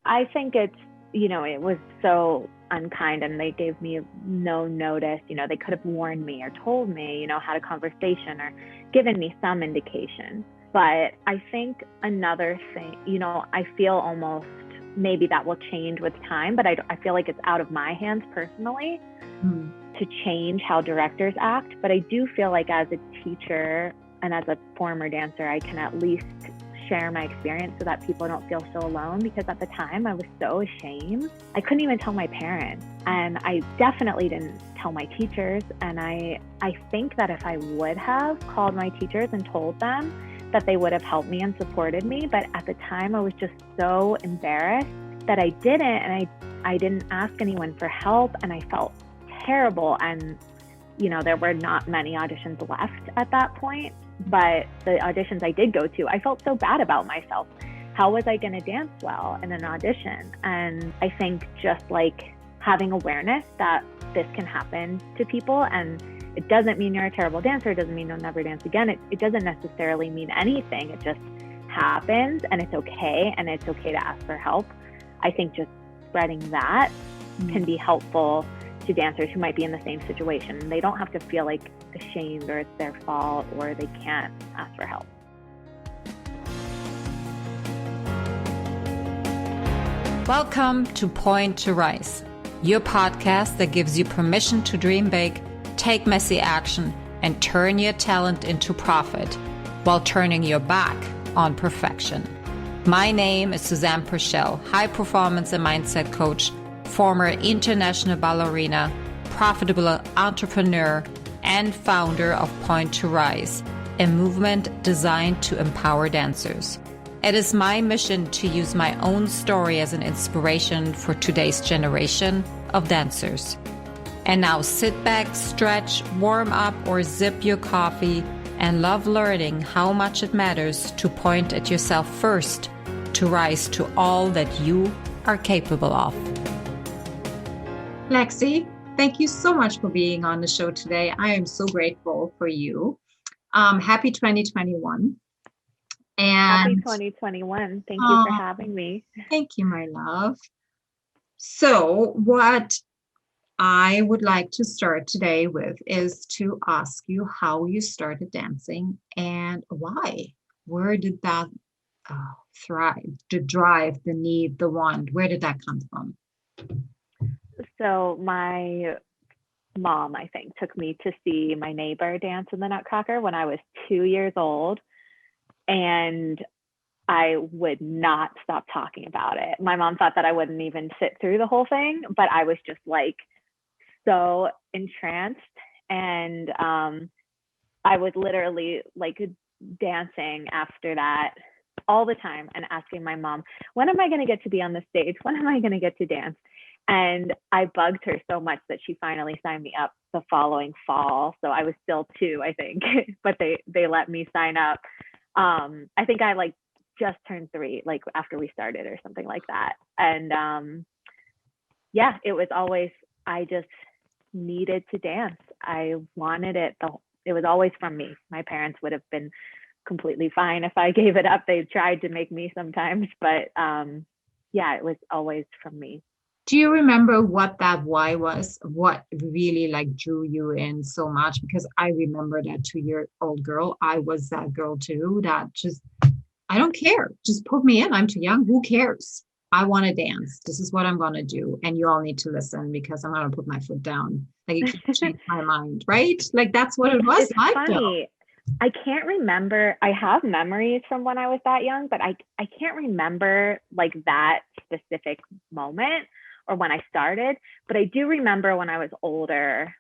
I think it was so unkind, and they gave me no notice. They could have warned me or told me, had a conversation or given me some indication. But I think another thing, I feel almost maybe that will change with time, but I feel like it's out of my hands personally to change how directors act. But I do feel like as a teacher and as a former dancer, I can at least share my experience so that people don't feel so alone, because at the time I was so ashamed. I couldn't even tell my parents, and I definitely didn't tell my teachers. And I think that if I would have called my teachers and told them, that they would have helped me and supported me. But at the time I was just so embarrassed that I didn't, and I didn't ask anyone for help, and I felt terrible. And there were not many auditions left at that point, but the auditions I did go to, I felt so bad about myself. How was I going to dance well in an audition? And I think just like having awareness that this can happen to people, and it doesn't mean you're a terrible dancer. It doesn't mean you'll never dance again. It doesn't necessarily mean anything. It just happens, and it's okay. And it's okay to ask for help. I think just spreading that can be helpful to dancers who might be in the same situation. They don't have to feel like ashamed or it's their fault or they can't ask for help. Welcome to Point to Rise, your podcast that gives you permission to dream big, take messy action, and turn your talent into profit while turning your back on perfection. My name is Susanne Puerschel, high performance and mindset coach, former international ballerina, profitable entrepreneur, and founder of Point to Rise, a movement designed to empower dancers. It is my mission to use my own story as an inspiration for today's generation of dancers. And now sit back, stretch, warm up, or sip your coffee and love learning how much it matters to point at yourself first to rise to all that you are capable of. Lexi, thank you so much for being on the show today. I am so grateful for you. Happy 2021. Happy 2021. Thank you for having me. Thank you, my love. So what I would like to start today with is to ask you how you started dancing and why. Where did that thrive, the drive, the need, the want, where did that come from? So my mom, I think, took me to see my neighbor dance in the Nutcracker when I was 2 years old. And I would not stop talking about it. My mom thought that I wouldn't even sit through the whole thing, but I was just like so entranced. And I was literally like dancing after that all the time and asking my mom, when am I going to get to be on the stage? When am I going to get to dance? And I bugged her so much that she finally signed me up the following fall. So I was still 2, I think, but they let me sign up. I think I just turned 3, after we started or something like that. And yeah, it was always, I just needed to dance. I wanted it. It was always from me. My parents would have been completely fine if I gave it up. They tried to make me sometimes, but yeah, it was always from me. Do you remember what that why was? What really drew you in so much? Because I remember that 2-year-old girl. I was that girl too, that just, I don't care. Just put me in. I'm too young. Who cares? I want to dance. This is what I'm going to do. And you all need to listen because I'm going to put my foot down. It can change my mind, right? That's what it was. It's funny. I can't remember. I have memories from when I was that young, but I can't remember that specific moment or when I started. But I do remember when I was older,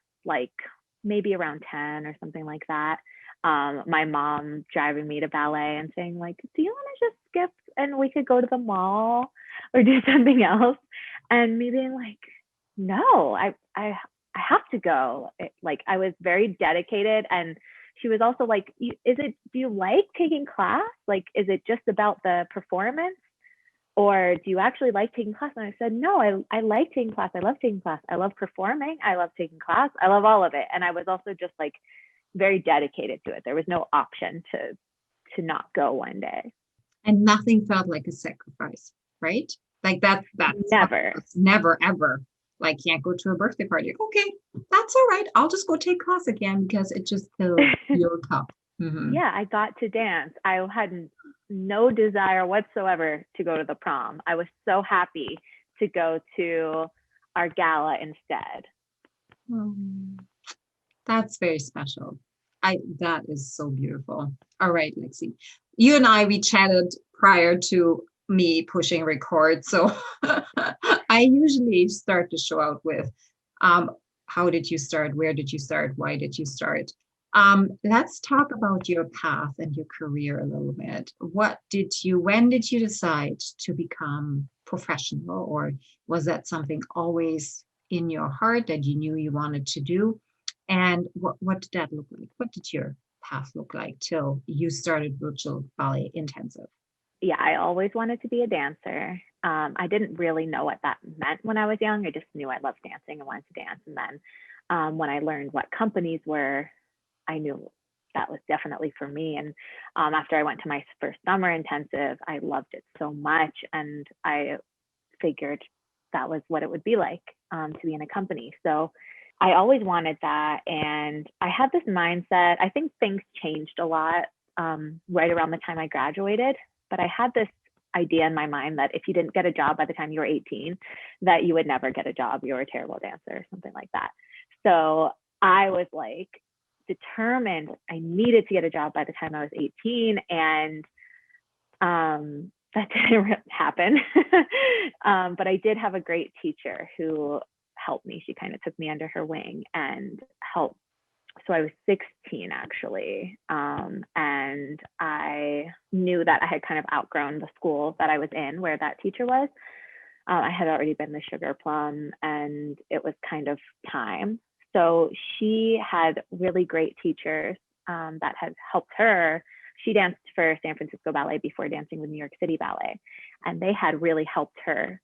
maybe around 10 or something like that. My mom driving me to ballet and saying do you want to just skip and we could go to the mall or do something else? And me being no, I have to go. I was very dedicated. And she was also do you like taking class? Is it just about the performance? Or do you actually like taking class? And I said, no, I like taking class. I love taking class. I love performing. I love taking class. I love all of it. And I was also just very dedicated to it. There was no option to not go one day. And nothing felt like a sacrifice, right? Like that's Never. never ever. Like can't go to a birthday party. Okay, that's all right. I'll just go take class again because it just fills your cup. Mm-hmm. Yeah, I got to dance. I had no desire whatsoever to go to the prom. I was so happy to go to our gala instead. That's very special. That is so beautiful. All right, Lexi. You and we chatted prior to me pushing record. So I usually start the show out with how did you start? Where did you start? Why did you start? Let's talk about your path and your career a little bit. When did you decide to become professional, or was that something always in your heart that you knew you wanted to do? And what did that look like? What did your path look like till you started Virtual Ballet Intensive? Yeah, I always wanted to be a dancer. I didn't really know what that meant when I was young. I just knew I loved dancing and wanted to dance. And then when I learned what companies were, I knew that was definitely for me. And after I went to my first summer intensive, I loved it so much. And I figured that was what it would be like to be in a company. So I always wanted that. And I had this mindset. I think things changed a lot right around the time I graduated. But I had this idea in my mind that if you didn't get a job by the time you were 18, that you would never get a job. You were a terrible dancer or something like that. So I was like determined I needed to get a job by the time I was 18. And that didn't happen. But I did have a great teacher who helped me. She kind of took me under her wing and helped. So I was 16 actually. And I knew that I had kind of outgrown the school that I was in where that teacher was. I had already been the sugar plum and it was kind of time. So she had really great teachers that had helped her. She danced for San Francisco Ballet before dancing with New York City Ballet. And they had really helped her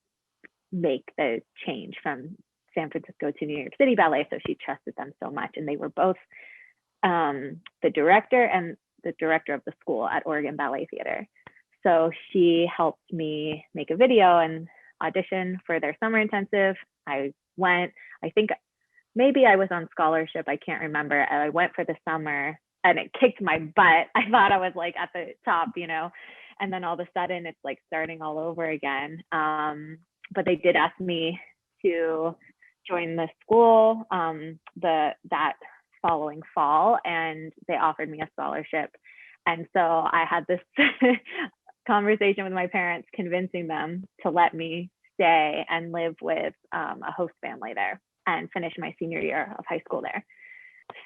make the change from San Francisco to New York City Ballet. So she trusted them so much. And they were both the director and the director of the school at Oregon Ballet Theater. So she helped me make a video and audition for their summer intensive. I went, I think maybe I was on scholarship. I can't remember. I went for the summer and it kicked my butt. I thought I was like at the top, and then all of a sudden it's like starting all over again. But they did ask me to join the school that following fall, and they offered me a scholarship. And so I had this conversation with my parents, convincing them to let me stay and live with a host family there and finish my senior year of high school there.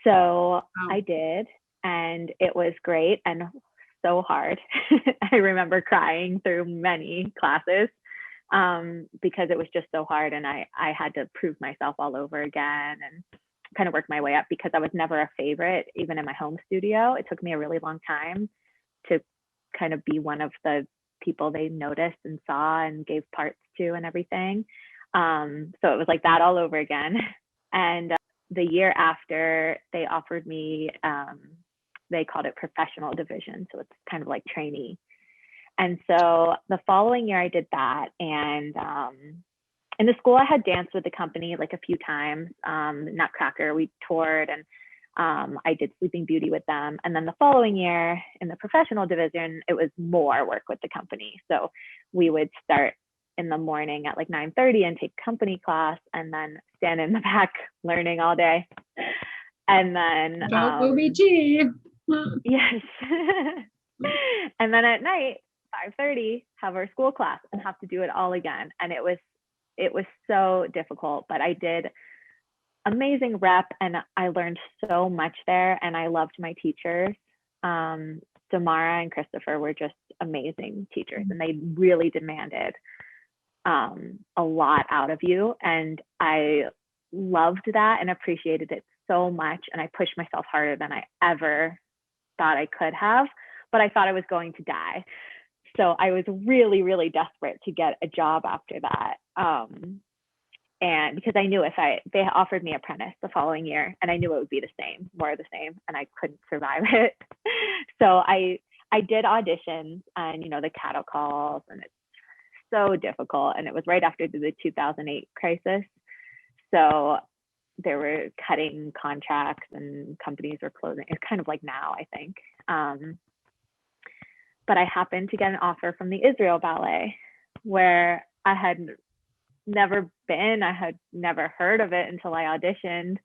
So I did, and it was great and so hard. I remember crying through many classes because it was just so hard, and I had to prove myself all over again and kind of work my way up because I was never a favorite, even in my home studio. It took me a really long time to kind of be one of the people they noticed and saw and gave parts to and everything. So it was like that all over again. And the year after, they offered me, they called it professional division. So it's kind of like trainee. And so the following year I did that. And in the school, I had danced with the company like a few times, Nutcracker, we toured, and I did Sleeping Beauty with them. And then the following year in the professional division, it was more work with the company. So we would start in the morning at like 9:30 and take company class and then stand in the back learning all day. And then yes. And then at night, 5:30, have our school class and have to do it all again. And it was so difficult, but I did amazing rep and I learned so much there, and I loved my teachers. Damara and Christopher were just amazing teachers, and they really demanded a lot out of you, and I loved that and appreciated it so much, and I pushed myself harder than I ever thought I could have, but I thought I was going to die. So I was really, really desperate to get a job after that. And because I knew they offered me apprentice the following year, and I knew it would be more of the same, and I couldn't survive it. So I did auditions and, the cattle calls, and it's so difficult. And it was right after the 2008 crisis. So they were cutting contracts and companies were closing. It's kind of like now, I think. But I happened to get an offer from the Israel Ballet, where I had never been. I had never heard of it until I auditioned.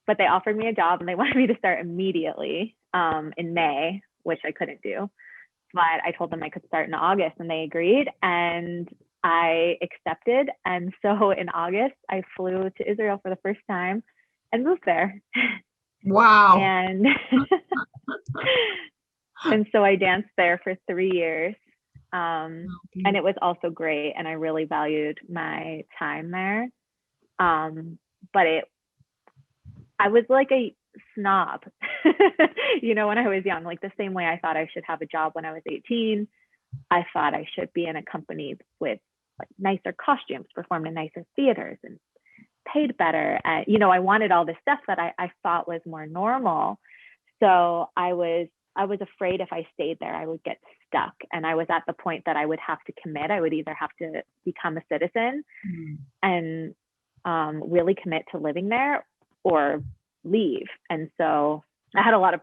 But they offered me a job and they wanted me to start immediately in May, which I couldn't do. But I told them I could start in August and they agreed and I accepted. And so in August, I flew to Israel for the first time and moved there. Wow. And and so I danced there for 3 years. And it was also great. And I really valued my time there. But I was like a snob, you know, when I was young, like the same way I thought I should have a job when I was 18. I thought I should be in a company with like nicer costumes, performed in nicer theaters and paid better. And, you know, I wanted all this stuff that I thought was more normal. So I was afraid if I stayed there, I would get stuck. And I was at the point that I would have to commit. I would either have to become a citizen and really commit to living there or leave. And so I had a lot of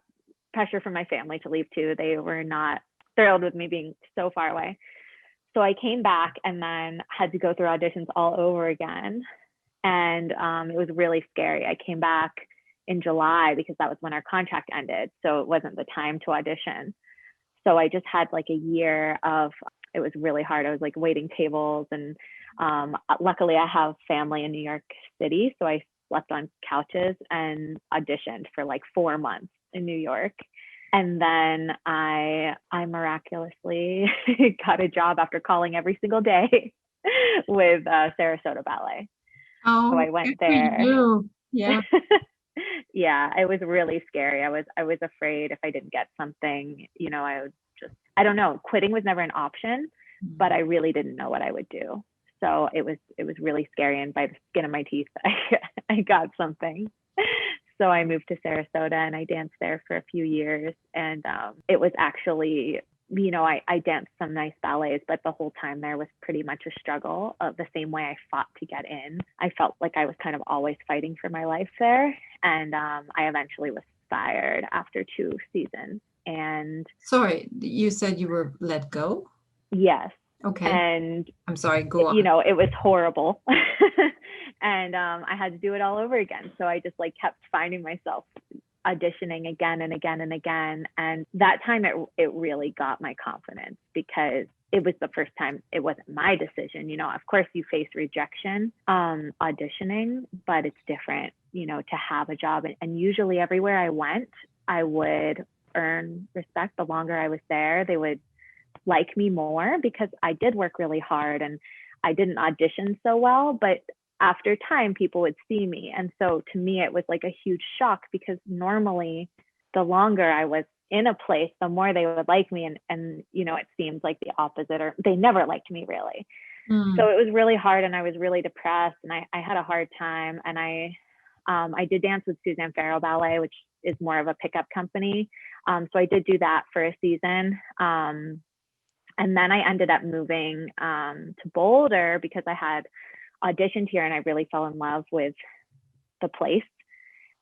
pressure from my family to leave too. They were not thrilled with me being so far away. So I came back and then had to go through auditions all over again. And it was really scary. I came back in July because that was when our contract ended. So it wasn't the time to audition. So I just had like a year of, it was really hard. I was like waiting tables and luckily I have family in New York City. So I slept on couches and auditioned for like 4 months in New York. And then I miraculously got a job after calling every single day with Sarasota Ballet. Oh, so I went there. Yeah. Yeah, it was really scary. I was afraid if I didn't get something, you know, I would just, I don't know, quitting was never an option, but I really didn't know what I would do. So it was really scary. And by the skin of my teeth, I got something. So I moved to Sarasota and I danced there for a few years. And it was actually, you know, I danced some nice ballets, but the whole time there was pretty much a struggle of the same way I fought to get in. I felt like I was kind of always fighting for my life there. And I eventually was fired after 2 seasons. And sorry, you said you were let go? Yes. Okay. And I'm sorry, go on. You know, it was horrible. And I had to do it all over again. So I just like kept finding myself auditioning again and again and again. And that time it really got my confidence because it was the first time it wasn't my decision. You know, of course you face rejection auditioning, but it's different, you know, to have a job. And usually everywhere I went, I would earn respect. The longer I was there, they would like me more because I did work really hard and I didn't audition so well, but after time people would see me. And so to me it was like a huge shock because normally the longer I was in a place, the more they would like me. And you know, it seems like the opposite, or they never liked me really. So it was really hard and I was really depressed and I had a hard time. And I did dance with Susanne Puerschel Ballet, which is more of a pickup company. So I did do that for a season. And then I ended up moving to Boulder because I had auditioned here and I really fell in love with the place.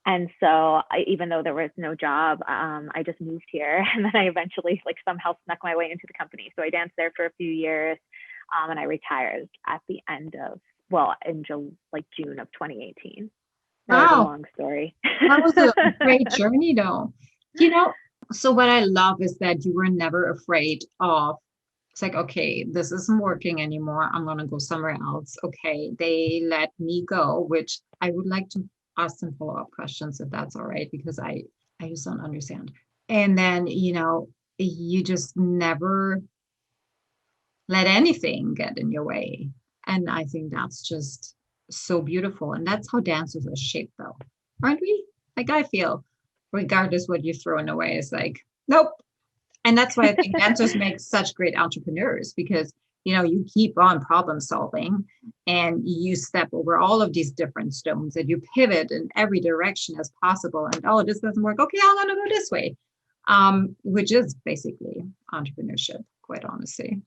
And so even though there was no job, I just moved here. And then I eventually like somehow snuck my way into the company. So I danced there for a few years and I retired at the end of, in June of 2018. That was a long story. That was a great journey though. You know, so what I love is that you were never afraid of, it's like, okay, this isn't working anymore. I'm going to go somewhere else. Okay, they let me go, which I would like to ask some follow-up questions if that's all right, because I just don't understand. And then, you know, you just never let anything get in your way. And I think that's just so beautiful. And that's how dancers are shaped though, aren't we? Like I feel, regardless what you throw in away, it's like, nope. And that's why I think dancers make such great entrepreneurs because, you know, you keep on problem solving and you step over all of these different stones and you pivot in every direction as possible. And, oh, this doesn't work. Okay, I'm going to go this way, which is basically entrepreneurship, quite honestly.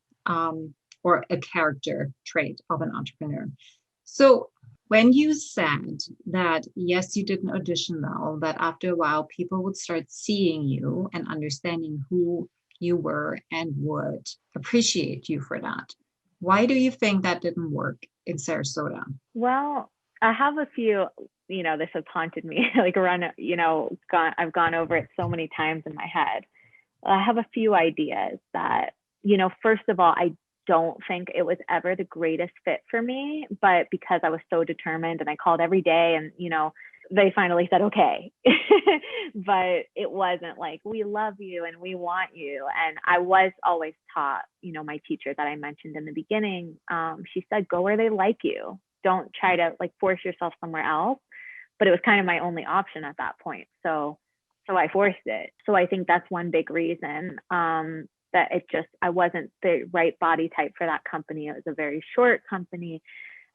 or a character trait of an entrepreneur. So when you said that, yes, you did an audition well, that after a while people would start seeing you and understanding who you were and would appreciate you for that. Why do you think that didn't work in Sarasota? Well, I have a few, this has haunted me, like around, I've gone over it so many times in my head. I have a few ideas that, first of all, I don't think it was ever the greatest fit for me, but because I was so determined and I called every day and, they finally said, okay, but it wasn't like, we love you and we want you. And I was always taught, my teacher that I mentioned in the beginning, she said, go where they like you. Don't try to like force yourself somewhere else. But it was kind of my only option at that point. So I forced it. So I think that's one big reason that I wasn't the right body type for that company. It was a very short company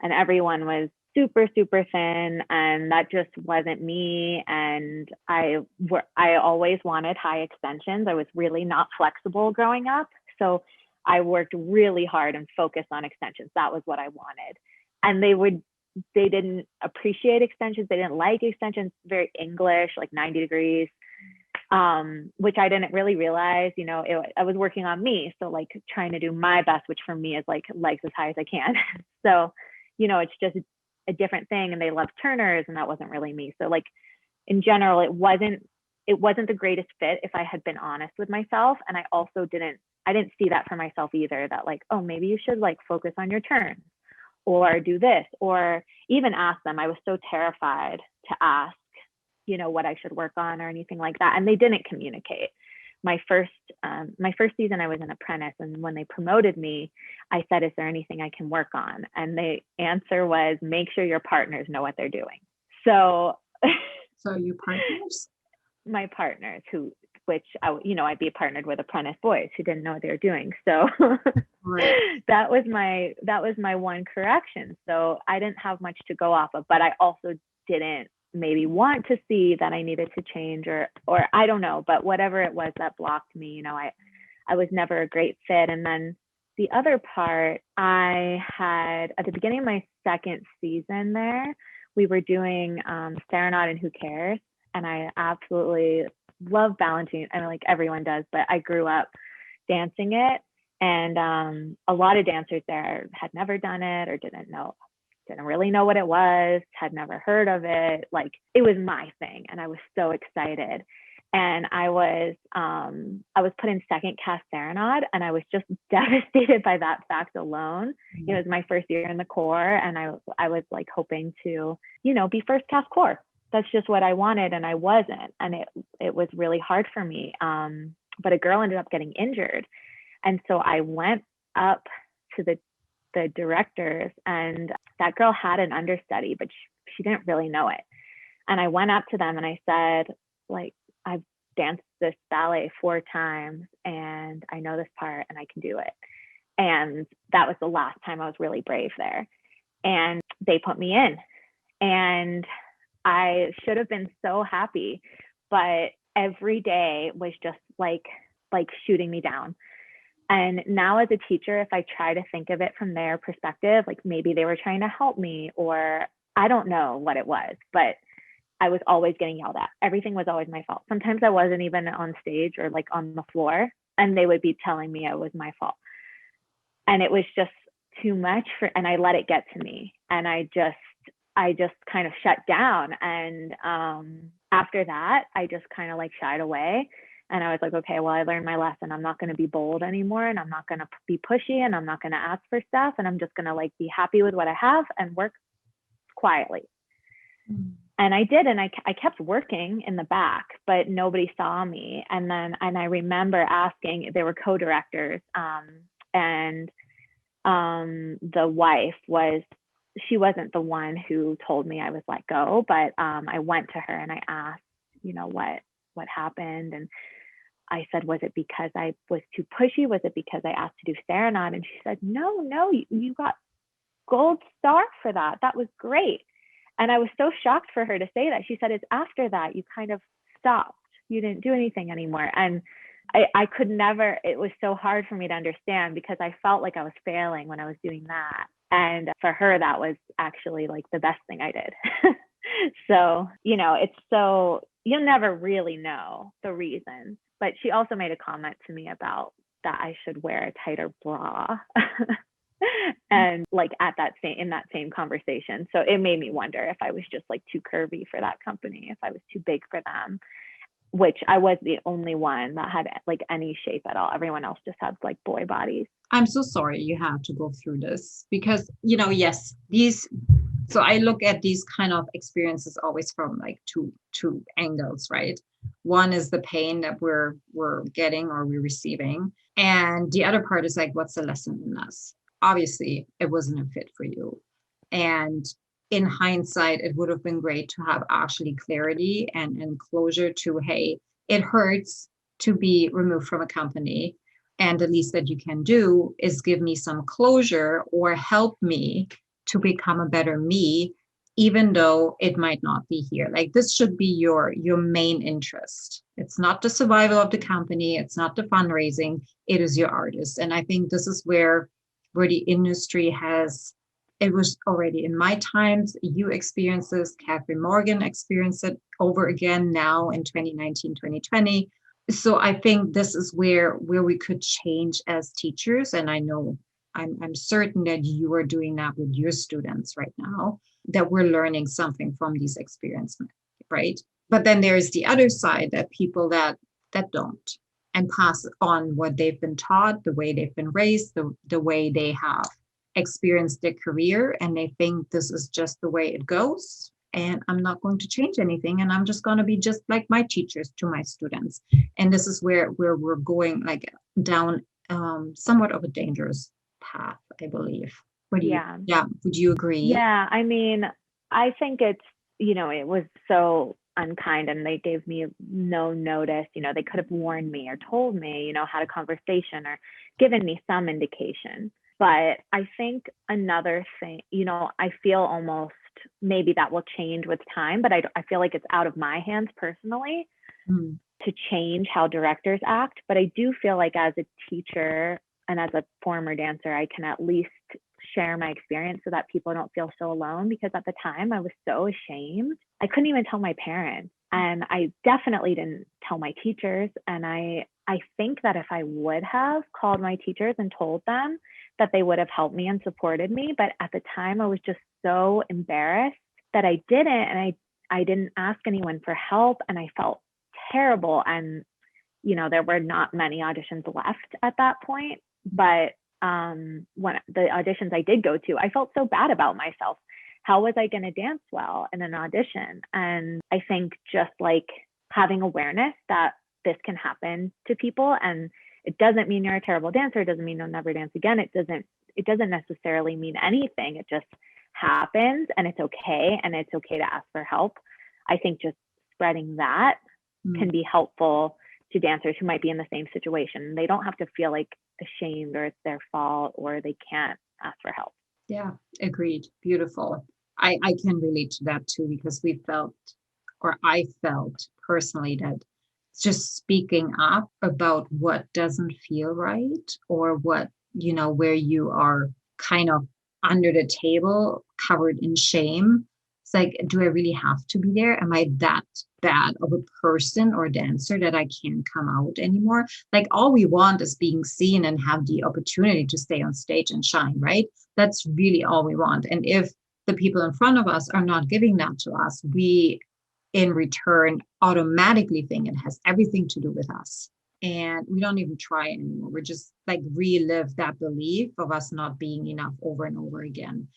and everyone was super, super thin, and that just wasn't me. And I always wanted high extensions. I was really not flexible growing up. So I worked really hard and focused on extensions. That was what I wanted. And they didn't appreciate extensions. They didn't like extensions, very English, like 90 degrees, which I didn't really realize, I was working on me. So like trying to do my best, which for me is like legs as high as I can. So, it's just a different thing. And they love turners, and that wasn't really me. So like in general, it wasn't the greatest fit if I had been honest with myself. And I also didn't see that for myself either, that like, oh, maybe you should like focus on your turns or do this, or even ask them. I was so terrified to ask, what I should work on or anything like that. And they didn't communicate. My first season, I was an apprentice. And when they promoted me, I said, is there anything I can work on? And the answer was, make sure your partners know what they're doing. So your partners? My partners I'd be partnered with apprentice boys who didn't know what they were doing. So right. that was my one correction. So I didn't have much to go off of, but I also didn't maybe want to see that I needed to change or I don't know, but whatever it was that blocked me, I was never a great fit. And then the other part, I had at the beginning of my second season there, we were doing Serenade and Who Cares? And I absolutely love balancing, and like everyone does, but I grew up dancing it. And a lot of dancers there had never done it or didn't really know what it was, had never heard of it. Like it was my thing. And I was so excited. And I was put in second cast Serenade, and I was just devastated by that fact alone. Mm-hmm. It was my first year in the corps, and I was like hoping to, be first cast corps. That's just what I wanted, and I wasn't. And it was really hard for me. But a girl ended up getting injured. And so I went up to the directors, and that girl had an understudy, but she didn't really know it. And I went up to them and I said, like, I've danced this ballet 4 times and I know this part and I can do it. And that was the last time I was really brave there. And they put me in, and I should have been so happy, but every day was just like shooting me down. And now as a teacher, if I try to think of it from their perspective, like maybe they were trying to help me, or I don't know what it was, but I was always getting yelled at. Everything was always my fault. Sometimes I wasn't even on stage or like on the floor, and they would be telling me it was my fault. And it was just too much and I let it get to me. And I just kind of shut down. And after that, I just kind of like shied away. And I was like, okay, well, I learned my lesson. I'm not going to be bold anymore, and I'm not going to be pushy, and I'm not going to ask for stuff. And I'm just going to like be happy with what I have and work quietly. Mm-hmm. And I did. And I kept working in the back, but nobody saw me. And I remember asking, there were co-directors, and the wife she wasn't the one who told me I was let go, but I went to her and I asked, what happened? And I said, was it because I was too pushy? Was it because I asked to do Serenade? And she said, no, you got gold star for that. That was great. And I was so shocked for her to say that. She said, it's after that you kind of stopped. You didn't do anything anymore. And I could never, it was so hard for me to understand because I felt like I was failing when I was doing that. And for her, that was actually like the best thing I did. So, it's so, you'll never really know the reason. But she also made a comment to me about that I should wear a tighter bra. And like in that same conversation. So it made me wonder if I was just like too curvy for that company, if I was too big for them, which I was the only one that had like any shape at all. Everyone else just had like boy bodies. I'm so sorry you have to go through this because, yes, so I look at these kind of experiences always from like two angles, right? One is the pain that we're getting or we're receiving. And the other part is like, what's the lesson in us? Obviously, it wasn't a fit for you. And in hindsight, it would have been great to have actually clarity and closure to, hey, it hurts to be removed from a company. And the least that you can do is give me some closure or help me to become a better me, even though it might not be here. Like this should be your main interest. It's not the survival of the company. It's not the fundraising. It is your artist. And I think this is where the industry it was already in my times. You experienced this, Catherine Morgan experienced it over again now in 2019, 2020. So I think this is where we could change as teachers. And I know I'm certain that you are doing that with your students right now, that we're learning something from these experiences, right? But then there's the other side, that people that don't and pass on what they've been taught, the way they've been raised, the way they have experienced their career, and they think this is just the way it goes. And I'm not going to change anything. And I'm just going to be just like my teachers to my students. And this is where we're going like down somewhat of a dangerous path, I believe. Would you agree? Yeah. I mean, I think it's, it was so unkind and they gave me no notice. They could have warned me or told me, had a conversation or given me some indication. But I think another thing, I feel almost maybe that will change with time, but I feel like it's out of my hands personally to change how directors act. But I do feel like as a teacher and as a former dancer, I can at least share my experience so that people don't feel so alone, because at the time I was so ashamed. I couldn't even tell my parents, and I definitely didn't tell my teachers. And I think that if I would have called my teachers and told them, that they would have helped me and supported me. But at the time I was just so embarrassed that I didn't. And I didn't ask anyone for help, and I felt terrible. And, there were not many auditions left at that point. But when the auditions I did go to, I felt so bad about myself. How was I going to dance well in an audition? And I think just like having awareness that this can happen to people, and it doesn't mean you're a terrible dancer. It doesn't mean you'll never dance again. It doesn't necessarily mean anything. It just happens, and it's okay. And it's okay to ask for help. I think just spreading that can be helpful to dancers who might be in the same situation. They don't have to feel like ashamed or it's their fault or they can't ask for help. Yeah, agreed. Beautiful. I can relate to that too, because I felt personally that just speaking up about what doesn't feel right, or what, where you are kind of under the table, covered in shame. It's like, do I really have to be there? Am I that bad of a person or dancer that I can't come out anymore? Like, all we want is being seen and have the opportunity to stay on stage and shine, right? That's really all we want. And if the people in front of us are not giving that to us, we in return automatically think it has everything to do with us. And we don't even try anymore. We're just like relive that belief of us not being enough over and over again.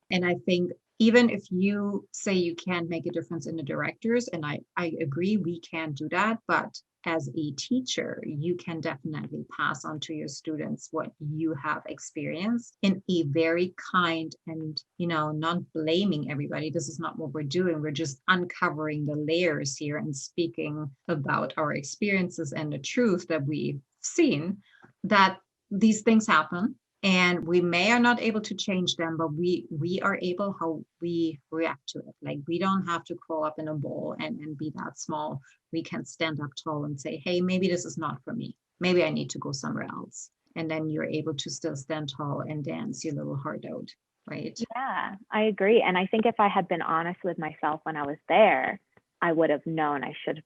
And I think even if you say you can't make a difference in the directors, and I agree, we can't do that, but as a teacher, you can definitely pass on to your students what you have experienced in a very kind and, not blaming everybody. This is not what we're doing. We're just uncovering the layers here and speaking about our experiences and the truth that we've seen, that these things happen. And we may are not able to change them, but we are able how we react to it. Like we don't have to crawl up in a ball and be that small. We can stand up tall and say, hey, maybe this is not for me. Maybe I need to go somewhere else. And then you're able to still stand tall and dance your little heart out, right? Yeah, I agree. And I think if I had been honest with myself when I was there, I would have known I should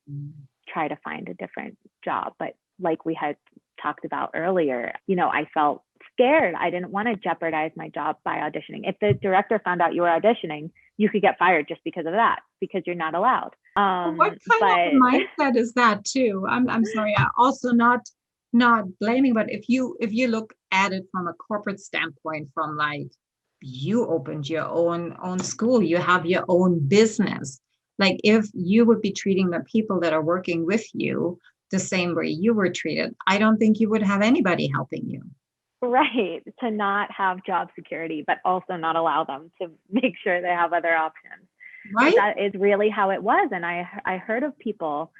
try to find a different job. But like we had talked about earlier, I felt scared. I didn't want to jeopardize my job by auditioning. If the director found out you were auditioning, you could get fired just because of that, because you're not allowed. What kind of mindset is that too? I'm sorry. I also not blaming, but if you look at it from a corporate standpoint, from like you opened your own school, you have your own business. Like if you would be treating the people that are working with you the same way you were treated, I don't think you would have anybody helping you. Right. To not have job security, but also not allow them to make sure they have other options. Right. That is really how it was. And I heard of people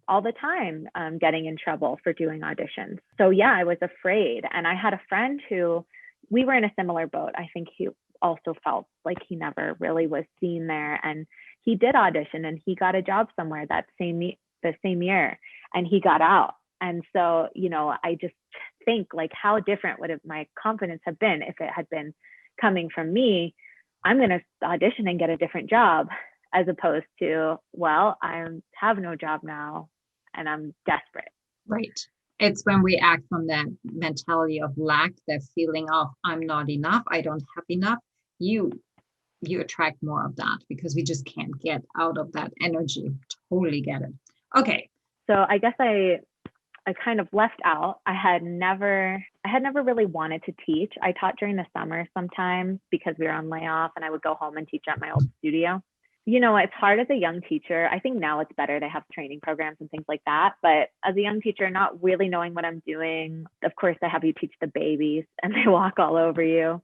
all the time getting in trouble for doing auditions. So yeah, I was afraid. And I had a friend who, we were in a similar boat. I think he also felt like he never really was seen there. And he did audition and he got a job somewhere the same year, and he got out. And so, I just think like how different would have my confidence have been if it had been coming from me. I'm going to audition and get a different job, as opposed to, well, I have no job now and I'm desperate. Right. It's when we act from that mentality of lack, that feeling of I'm not enough, I don't have enough. You attract more of that because we just can't get out of that energy. Totally get it. Okay. So I guess I kind of left out. I had never really wanted to teach. I taught during the summer sometimes because we were on layoff, and I would go home and teach at my old studio. It's hard as a young teacher. I think now it's better. They have training programs and things like that. But as a young teacher, not really knowing what I'm doing, of course, they have you teach the babies and they walk all over you.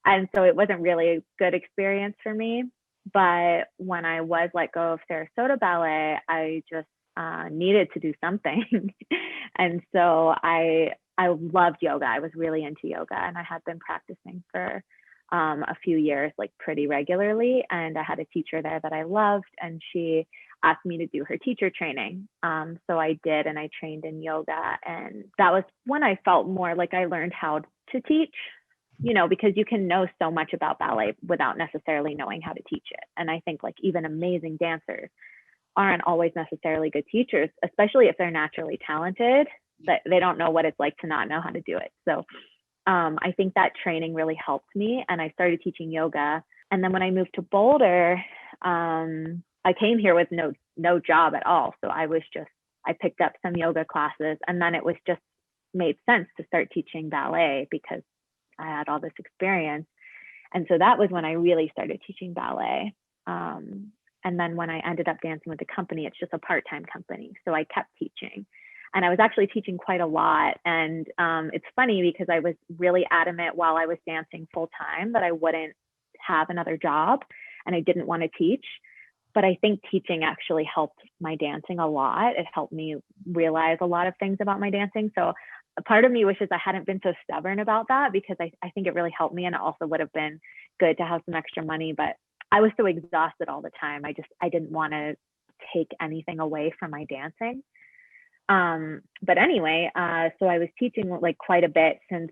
And so it wasn't really a good experience for me. But when I was let go of Sarasota Ballet, I just needed to do something. And so I loved yoga. I was really into yoga, and I had been practicing for a few years, like pretty regularly. And I had a teacher there that I loved, and she asked me to do her teacher training. So I did, and I trained in yoga. And that was when I felt more like I learned how to teach, because you can know so much about ballet without necessarily knowing how to teach it. And I think like even amazing dancers aren't always necessarily good teachers, especially if they're naturally talented, but they don't know what it's like to not know how to do it. So I think that training really helped me, and I started teaching yoga. And then when I moved to Boulder, I came here with no job at all. So I picked up some yoga classes, and then it was just made sense to start teaching ballet because I had all this experience. And so that was when I really started teaching ballet. And then when I ended up dancing with the company, it's just a part-time company. So I kept teaching, and I was actually teaching quite a lot. And it's funny because I was really adamant while I was dancing full-time that I wouldn't have another job, and I didn't want to teach. But I think teaching actually helped my dancing a lot. It helped me realize a lot of things about my dancing. So a part of me wishes I hadn't been so stubborn about that, because I think it really helped me, and it also would have been good to have some extra money. But I was so exhausted all the time. I didn't want to take anything away from my dancing. But anyway, so I was teaching like quite a bit since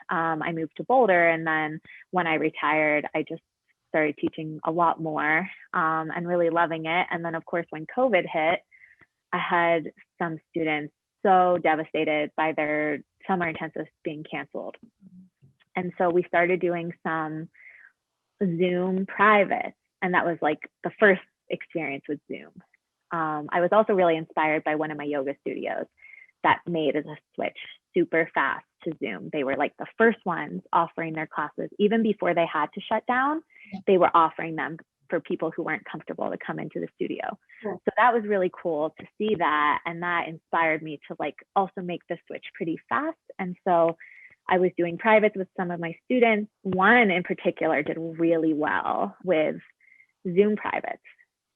I moved to Boulder. And then when I retired, I just started teaching a lot more and really loving it. And then of course, when COVID hit, I had some students so devastated by their summer intensives being canceled. And so we started doing some Zoom privates, and that was like the first experience with Zoom. I was also really inspired by one of my yoga studios that made a switch super fast to Zoom. They were like the first ones offering their classes even before they had to shut down. They were offering them for people who weren't comfortable to come into the studio. So that was really cool to see that, and that inspired me to like also make the switch pretty fast. And so I was doing privates with some of my students. One in particular did really well with Zoom privates.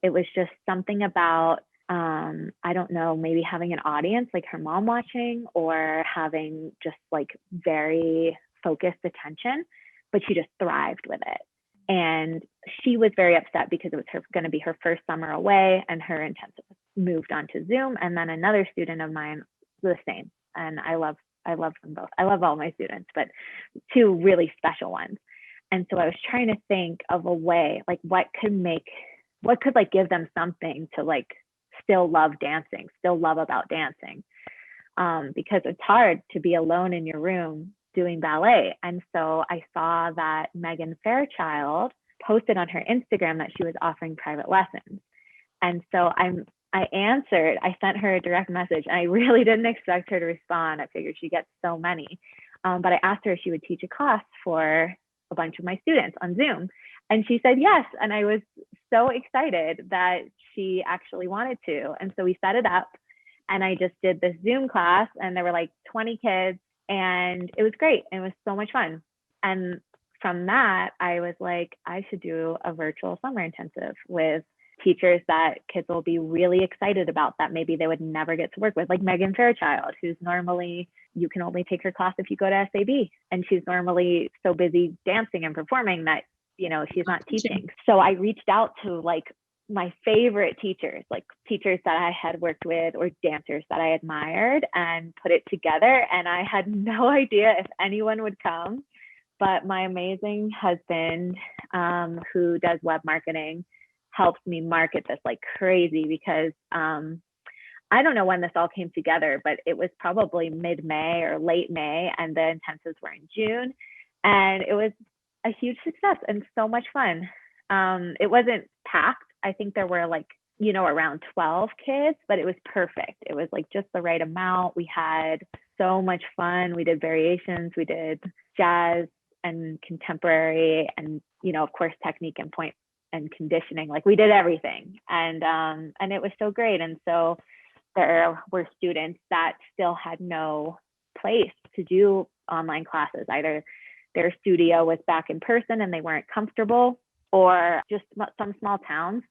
It was just something about I don't know, maybe having an audience, like her mom watching, or having just like very focused attention, but she just thrived with it. And she was very upset because it was going to be her first summer away, and her intensive moved on to Zoom. And then another student of mine, the same. And I love them both. I love all my students, but two really special ones. And so I was trying to think of a way, like what could like give them something to like still love dancing, still love about dancing. Because it's hard to be alone in your room doing ballet. And so I saw that Megan Fairchild posted on her Instagram that she was offering private lessons. And so I sent her a direct message, and I really didn't expect her to respond. I figured she gets so many. But I asked her if she would teach a class for a bunch of my students on Zoom. And she said yes. And I was so excited that she actually wanted to. And so we set it up, and I just did this Zoom class, and there were like 20 kids, and it was great. It was so much fun. And from that, I was like, I should do a virtual summer intensive with teachers that kids will be really excited about, that maybe they would never get to work with, like Megan Fairchild, who's normally, you can only take her class if you go to SAB. And she's normally so busy dancing and performing that, she's not teaching. So I reached out to like my favorite teachers, like teachers that I had worked with or dancers that I admired, and put it together. And I had no idea if anyone would come, but my amazing husband, who does web marketing, helped me market this like crazy, because I don't know when this all came together, but it was probably mid-May or late May, and the intensives were in June, and it was a huge success and so much fun. It wasn't packed. I think there were like, around 12 kids, but it was perfect. It was like just the right amount. We had so much fun. We did variations. We did jazz and contemporary, and, of course, technique and point and conditioning. Like we did everything. And it was so great. And so there were students that still had no place to do online classes. Either their studio was back in person and they weren't comfortable, or just some small towns,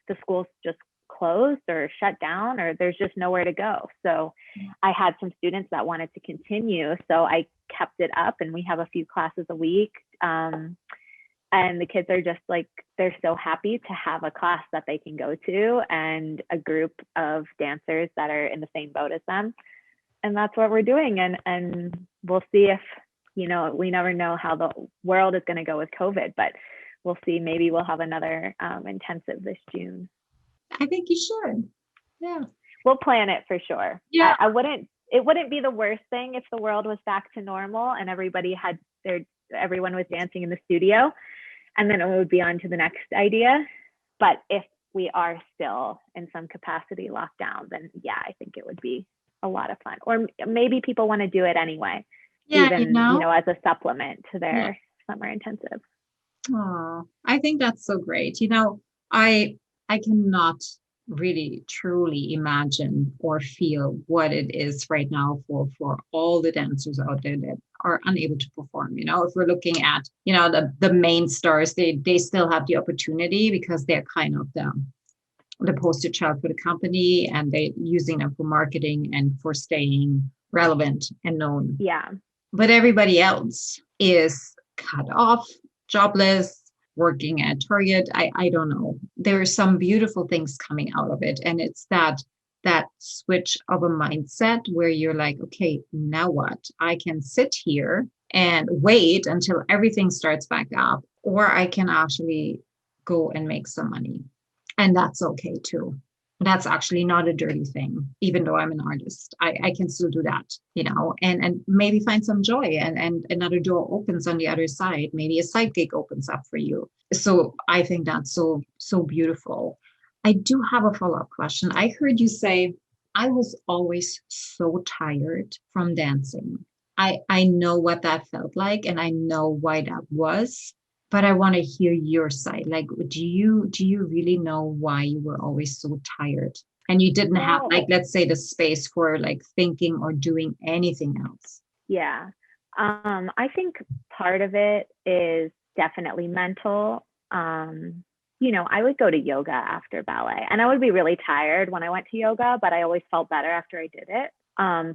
the schools just closed or shut down, or there's just nowhere to go. So I had some students that wanted to continue. So I kept it up, and we have a few classes a week. And the kids are just like, they're so happy to have a class that they can go to, and a group of dancers that are in the same boat as them. And that's what we're doing. And we'll see if, we never know how the world is going to go with COVID, but we'll see. Maybe we'll have another intensive this June. I think you should. Yeah. We'll plan it for sure. Yeah. It wouldn't be the worst thing if the world was back to normal and everyone was dancing in the studio, and then it would be on to the next idea. But if we are still in some capacity locked down, then yeah, I think it would be a lot of fun. Or maybe people want to do it anyway. Yeah, even, as a supplement to their summer intensive. Oh, I think that's so great. I cannot really truly imagine or feel what it is right now for all the dancers out there that are unable to perform. If we're looking at, the main stars, they still have the opportunity because they're kind of the poster child for the company, and they're using them for marketing and for staying relevant and known. Yeah. But everybody else is cut off, jobless, working at Target. I don't know. There are some beautiful things coming out of it. And it's that switch of a mindset where you're like, okay, now what? I can sit here and wait until everything starts back up, or I can actually go and make some money. And that's okay too. That's actually not a dirty thing, even though I'm an artist. I can still do that, and maybe find some joy, and another door opens on the other side. Maybe a side gig opens up for you. So I think that's so beautiful. I do have a follow-up question. I heard you say, I was always so tired from dancing. I know what that felt like, and I know why that was. But I want to hear your side. Like, do you really know why you were always so tired and you didn't have, like, let's say, the space for like thinking or doing anything else? Yeah. I think part of it is definitely mental. I would go to yoga after ballet, and I would be really tired when I went to yoga, but I always felt better after I did it.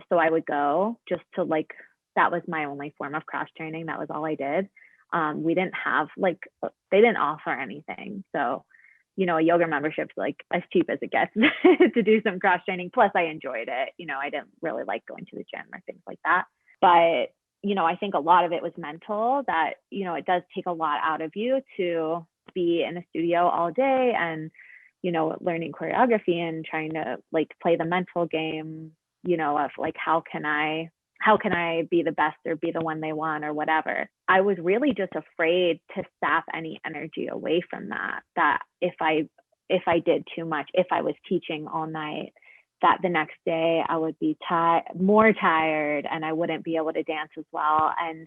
So I would go just to like, that was my only form of cross training. That was all I did. We didn't have like, they didn't offer anything. So, a yoga membership's like as cheap as it gets to do some cross training. Plus I enjoyed it. I didn't really like going to the gym or things like that. But, I think a lot of it was mental, that, it does take a lot out of you to be in a studio all day and, learning choreography and trying to like play the mental game, of like, how can I be the best or be the one they want or whatever. I was really just afraid to sap any energy away from that if I did too much, if I was teaching all night, that the next day I would be more tired and I wouldn't be able to dance as well. And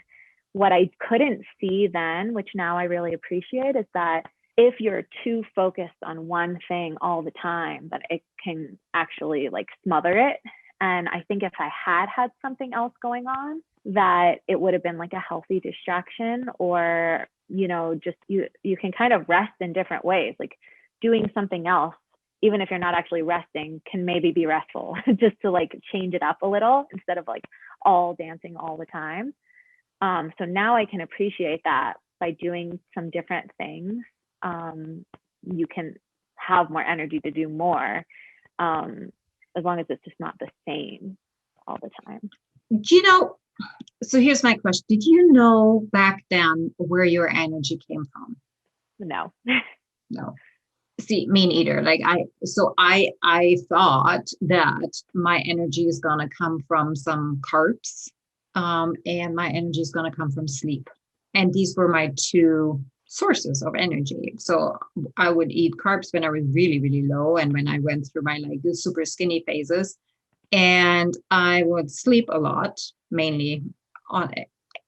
what I couldn't see then, which now I really appreciate, is that if you're too focused on one thing all the time, that it can actually like smother it. And I think if I had something else going on, that it would have been like a healthy distraction, or, just you can kind of rest in different ways. Like doing something else, even if you're not actually resting, can maybe be restful just to like change it up a little instead of like all dancing all the time. So now I can appreciate that by doing some different things, you can have more energy to do more, as long as it's just not the same all the time. So here's my question. Did you know back then where your energy came from? No. No. See, me neither. Like I thought that my energy is gonna come from some carbs, and my energy is gonna come from sleep. And these were my two sources of energy. So I would eat carbs when I was really, really low, and when I went through my like the super skinny phases, and I would sleep a lot, mainly on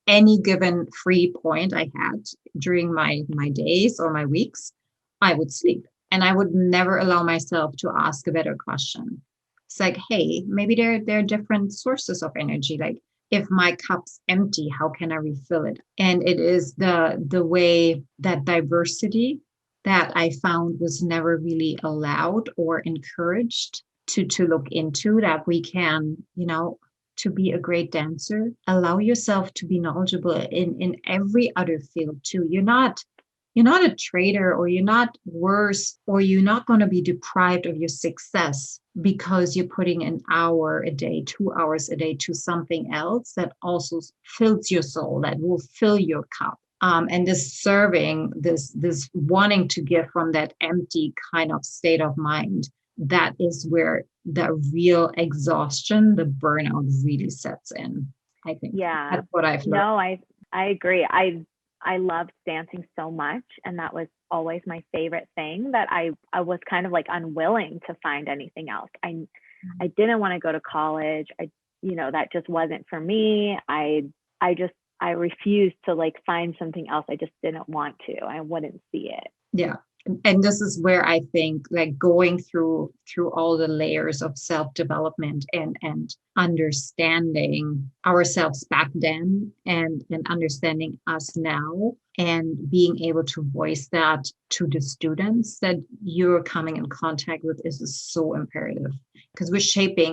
any given free point I had during my days or my weeks. I would sleep. And I would never allow myself to ask a better question. It's like, hey, maybe there are different sources of energy. Like if my cup's empty, how can I refill it? And it is the way that diversity that I found was never really allowed or encouraged to look into, that we can, to be a great dancer, allow yourself to be knowledgeable in every other field too. You're not a traitor, or you're not worse, or you're not going to be deprived of your success because you're putting an hour a day, 2 hours a day to something else that also fills your soul, that will fill your cup. And this serving, this wanting to give from that empty kind of state of mind, that is where the real exhaustion, the burnout really sets in. I think that's what I've learned. No, I agree. I loved dancing so much, and that was always my favorite thing, that I was kind of like unwilling to find anything else. I didn't want to go to college. That just wasn't for me. I refused to like find something else. I just didn't want to. I wouldn't see it. Yeah. And this is where I think like going through all the layers of self-development and understanding ourselves back then and understanding us now, and being able to voice that to the students that you're coming in contact with is so imperative, because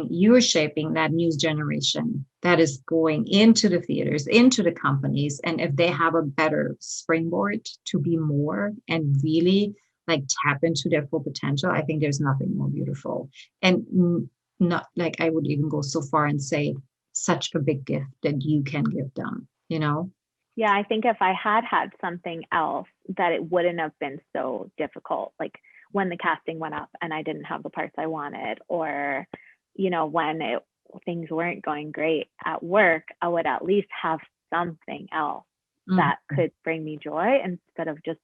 you're shaping that new generation that is going into the theaters, into the companies. And if they have a better springboard to be more and really like tap into their full potential, I think there's nothing more beautiful. And not like, I would even go so far and say such a big gift that you can give them, Yeah, I think if I had something else, that it wouldn't have been so difficult. Like when the casting went up and I didn't have the parts I wanted, or, when things weren't going great at work, I would at least have something else that could bring me joy, instead of just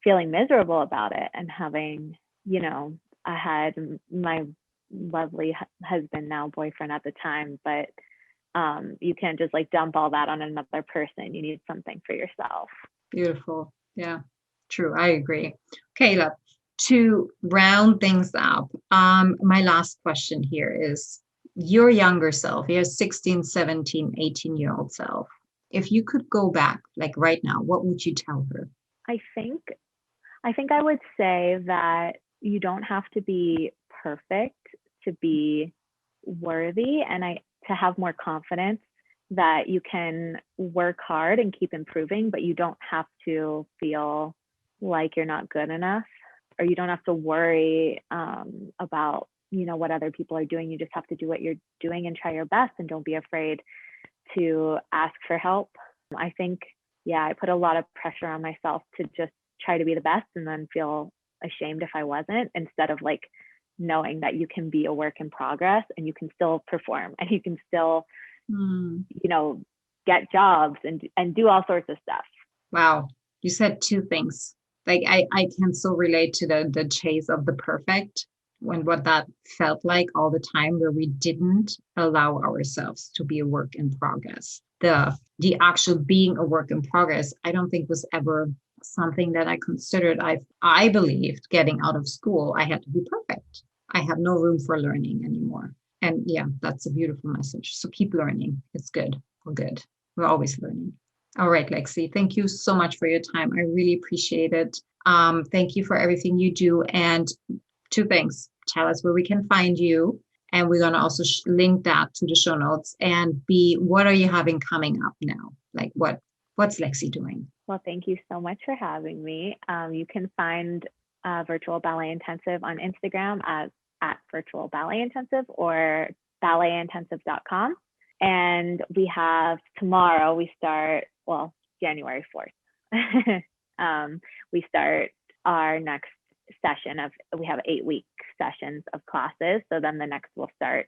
feeling miserable about it and having, I had my lovely husband, now boyfriend at the time, but you can't just like dump all that on another person. You need something for yourself. Beautiful. Yeah, true. I agree. Okay, look, to round things up, my last question here is your younger self, your 16, 17, 18-year-old self. If you could go back, like right now, what would you tell her? I think I think I would say that you don't have to be perfect to be worthy, and to have more confidence that you can work hard and keep improving, but you don't have to feel like you're not good enough, or you don't have to worry about, what other people are doing. You just have to do what you're doing and try your best, and don't be afraid to ask for help. I think, I put a lot of pressure on myself to just try to be the best and then feel ashamed if I wasn't, instead of like knowing that you can be a work in progress and you can still perform and you can still, get jobs and do all sorts of stuff. Wow. You said two things. Like I can so relate to the chase of the perfect, when what that felt like all the time, where we didn't allow ourselves to be a work in progress. The actual being a work in progress, I don't think was ever something that I considered. I believed getting out of school, I had to be perfect. I have no room for learning anymore. And that's a beautiful message. So keep learning. It's good. We're good. We're always learning. All right, Lexi, thank you so much for your time. I really appreciate it. Thank you for everything you do. And two things, tell us where we can find you. And we're going to also link that to the show notes. And what are you having coming up now? Like what's Lexi doing? Well, thank you so much for having me. You can find Virtual Ballet Intensive on Instagram at Virtual Ballet Intensive or balletintensive.com. And we have tomorrow, we start, January 4th. We start our next session we have 8-week sessions of classes. So then the next will start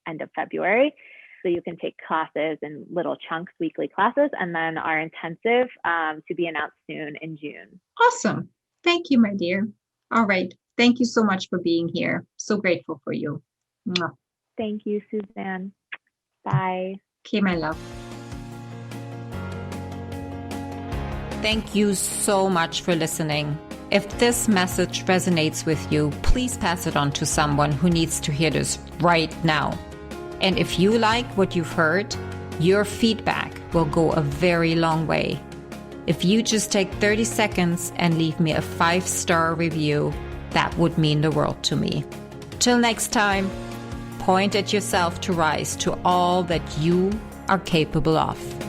end of February. So you can take classes in little chunks, weekly classes, and then our intensive to be announced soon in June. Awesome. Thank you, my dear. All right. Thank you so much for being here. So grateful for you. Mwah. Thank you, Susanne. Bye. Okay, my love. Thank you so much for listening. If this message resonates with you, please pass it on to someone who needs to hear this right now. And if you like what you've heard, your feedback will go a very long way. If you just take 30 seconds and leave me a 5-star review, that would mean the world to me. Till next time, point at yourself to rise to all that you are capable of.